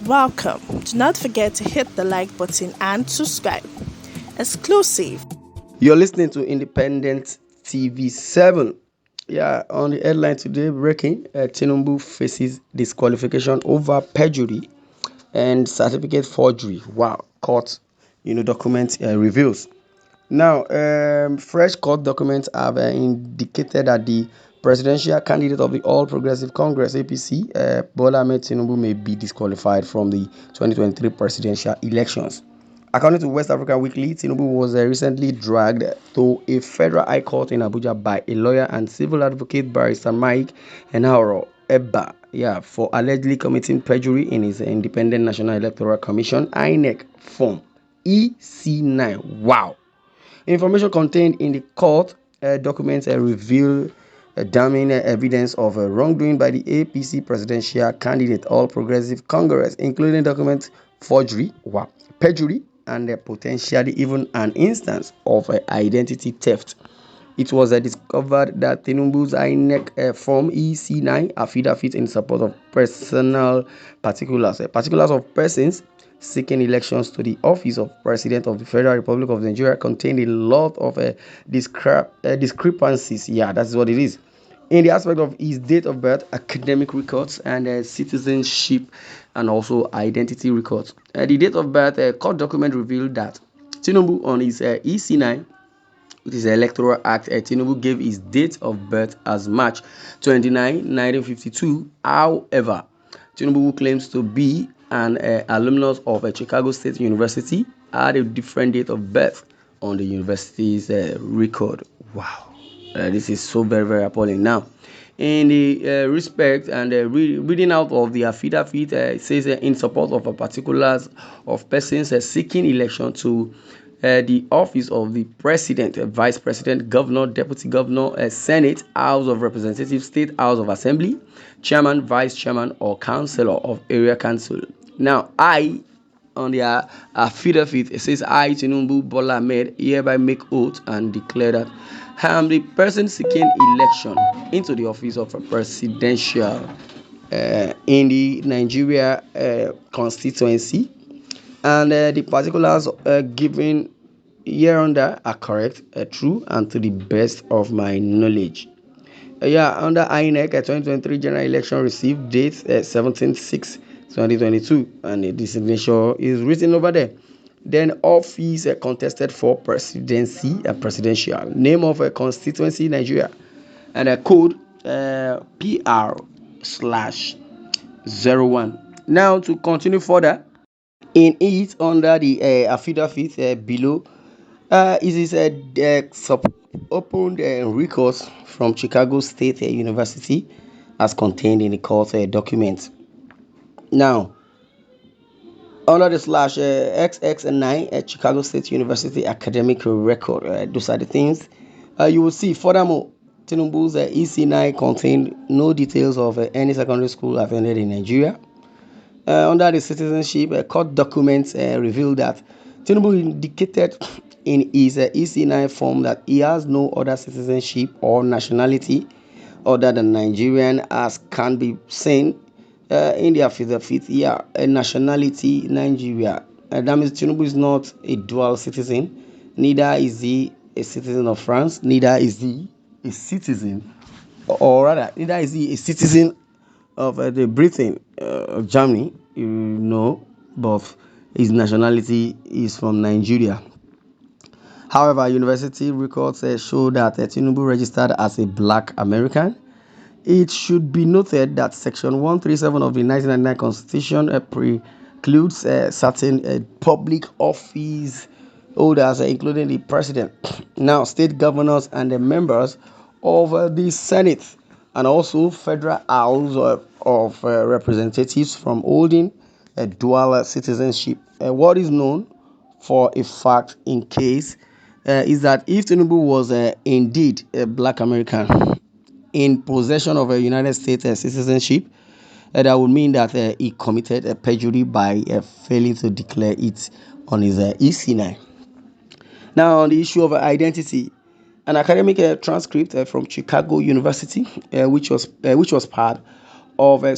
Welcome. Do not forget to hit the like button and subscribe. Exclusive. You're listening to Independent TV 7. Yeah, on the headline today, breaking TINUBU faces disqualification over perjury and certificate forgery. Wow, court, document reveals. Now, fresh court documents have indicated that the presidential candidate of the All Progressive Congress (APC), Bola Ahmed Tinubu, may be disqualified from the 2023 presidential elections. According to West Africa Weekly, Tinubu was recently dragged to a federal high court in Abuja by a lawyer and civil advocate barrister Mike Enahoro Eba, for allegedly committing perjury in his Independent National Electoral Commission (INEC) form EC9. Wow. Information contained in the court documents reveal damning evidence of wrongdoing by the APC presidential candidate, All Progressive Congress, including document forgery, perjury, and potentially even an instance of identity theft. It was discovered that Tinubu's INEC form EC9 affidavit in support of personal particulars of persons seeking elections to the office of President of the Federal Republic of Nigeria contained a lot of discrepancies. Yeah, that's what it is. In the aspect of his date of birth, academic records, and citizenship, and also identity records. The date of birth court document revealed that Tinubu on his EC9, which is the Electoral Act, Tinubu gave his date of birth as March 29, 1952. However, Tinubu, who claims to be an alumnus of Chicago State University, had a different date of birth on the university's record. Wow. This is so very, very appalling. Now, in the respect and reading out of the affidavit, it says in support of particulars of persons seeking election to the office of the president, vice president, governor, deputy governor, senate, house of representatives, state house of assembly, chairman, vice chairman, or councillor of area council. Now, on the affidavit, it says, I, Tinubu Bola Ahmed, hereby make oath and declare that I am the person seeking election into the office of a presidential in the Nigeria constituency, and the particulars given hereunder are correct, true, and to the best of my knowledge. Under INEC 2023 general election received date 17/6/2022, and the signature is written over there. Then office contested for presidency, presidential name of a constituency Nigeria, and a code PR/01. Now to continue further, in it under the affidavit below, it is opened records from Chicago State University as contained in the court document. Now, under the slash XX9 at Chicago State University academic record, those are the things you will see. Furthermore, Tinubu's EC9 contained no details of any secondary school attended in Nigeria. Under the citizenship, court documents reveal that Tinubu indicated in his EC9 form that he has no other citizenship or nationality other than Nigerian, as can be seen in the affidavit. A nationality Nigeria. That means Tinubu is not a dual citizen. Neither is he a citizen of France. Neither is he a citizen, or rather, neither is he a citizen of the Britain, of Germany, but his nationality is from Nigeria. However, university records show that Tinubu registered as a Black American. It should be noted that Section 137 of the 1999 Constitution precludes certain public office holders, including the president, now state governors, and the members of the Senate, and also Federal House of Representatives, from holding a dual citizenship. What is known for a fact in case is that if Tinubu was indeed a Black American in possession of a United States citizenship, that would mean that he committed a perjury by failing to declare it on his EC9. Now, on the issue of identity, an academic transcript from Chicago University, which was part of a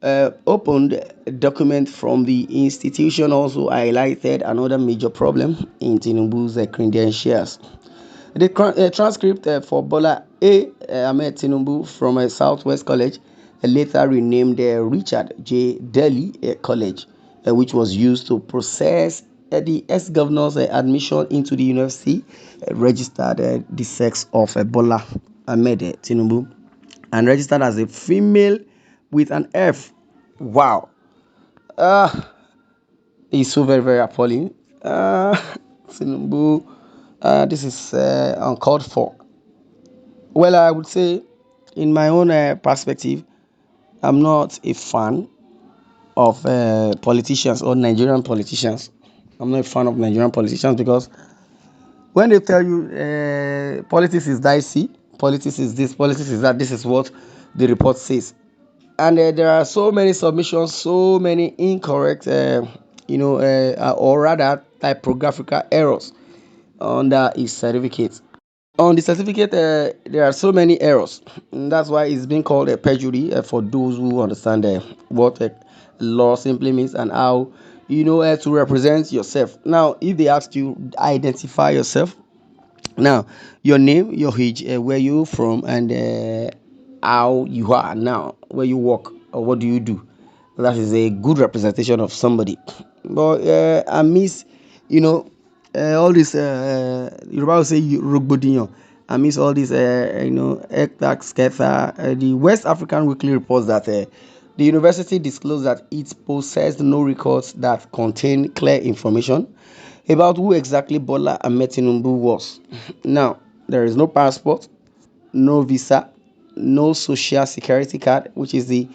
opened a document from the institution also highlighted another major problem in Tinubu's credentials. The transcript for Bola A. Ahmed Tinubu from Southwest College, later renamed Richard J. Delhi College, which was used to process the ex-governor's admission into the university, registered the sex of Bola Ahmed Tinubu and registered as a female with an F. Wow. Uh, it's so very, very appalling. Tinubu, this is uncalled for. Well, I would say, in my own perspective, I'm not a fan of politicians or Nigerian politicians. I'm not a fan of Nigerian politicians because when they tell you politics is dicey, politics is this, politics is that, this is what the report says. And there are so many submissions, so many incorrect, or rather typographical errors on his certificate. On the certificate, there are so many errors. And that's why it's been called a perjury for those who understand what law simply means and how to represent yourself. Now, if they ask you identify yourself, now your name, your age, where you from, and how you are now, where you work or what do you do. That is a good representation of somebody. But I miss, all this. Yoruba will say rugbodiyan. I miss all this. Ektak, Sketha. The West African Weekly reports that the university disclosed that it possessed no records that contain clear information about who exactly Bola Ahmed Tinubu was. Now, there is no passport, no visa, no social security card, which is the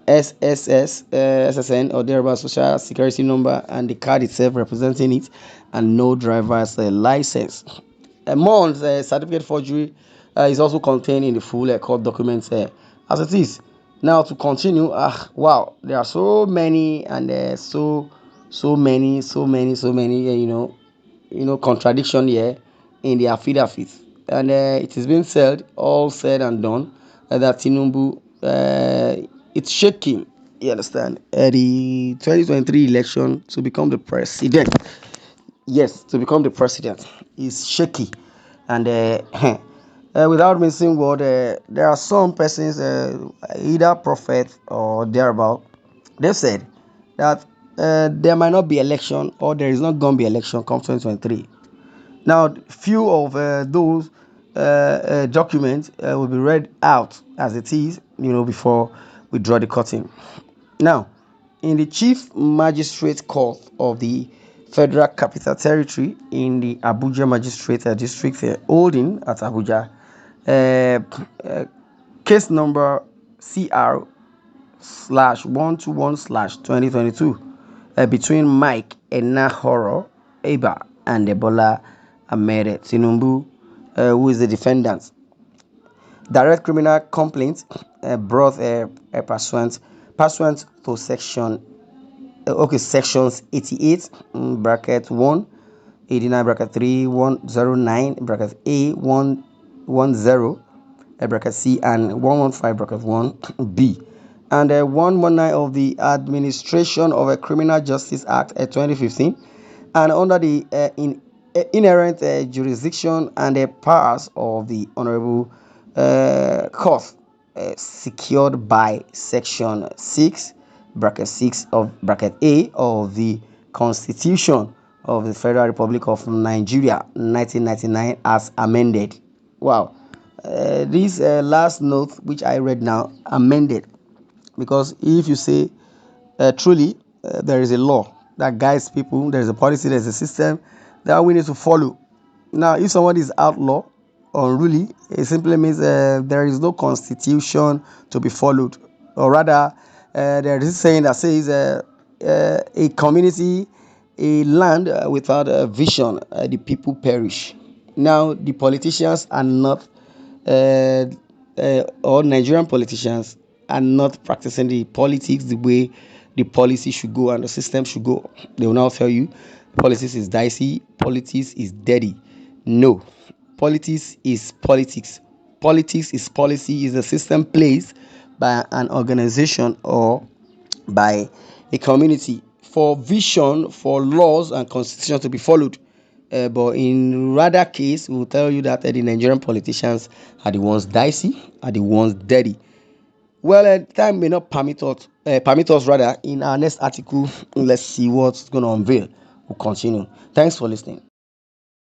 SSN or thereabout social security number, and the card itself representing it, and no driver's license. More on certificate forgery is also contained in the full court documents as it is. Now to continue, wow, there are so many and so many, contradiction here in the affidavit, and it is being said, all said and done, that Tinubu, it's shaking. You understand? The 2023 election to become the president. Yes, to become the president is shaky, and without missing word, there are some persons, either prophet or thereabout, they said that there might not be election or there is not going to be election come 2023. Now, few of those documents will be read out as it is, before we draw the curtain. Now, in the Chief Magistrate Court of the Federal Capital Territory in the Abuja Magistrate District holding at Abuja, case number CR slash 121 slash 2022 between Mike Enahoro Eba and Ebola Ahmed Tinubu, who is the defendant. Direct criminal complaint brought pursuant to sections 88 bracket 1, 89 bracket 3, 109 bracket A, 110 bracket C, and 115 bracket 1 B, and 119 of the Administration of a Criminal Justice Act 2015, and under the inherent jurisdiction and powers of the Honorable Court, secured by Section 6 bracket 6 of bracket A of the Constitution of the Federal Republic of Nigeria 1999 as amended. Wow. This last note which I read now, amended, because if you say truly there is a law that guides people, there is a policy, there is a system that we need to follow. Now, if somebody is outlaw or unruly, it simply means there is no constitution to be followed, or rather, there is a saying that says a community, a land without a vision, the people perish. Now, the politicians are not, or Nigerian politicians are not practicing the politics the way the policy should go and the system should go. They will now tell you politics is dicey, politics is dirty. No, politics is politics. Politics is policy, is a system placed by an organization or by a community for vision, for laws and constitution to be followed. But in rather case, we will tell you that the Nigerian politicians are the ones dicey, are the ones dirty. Well, time may not permit us rather. In our next article, let's see what's going to unveil. We'll continue. Thanks for listening.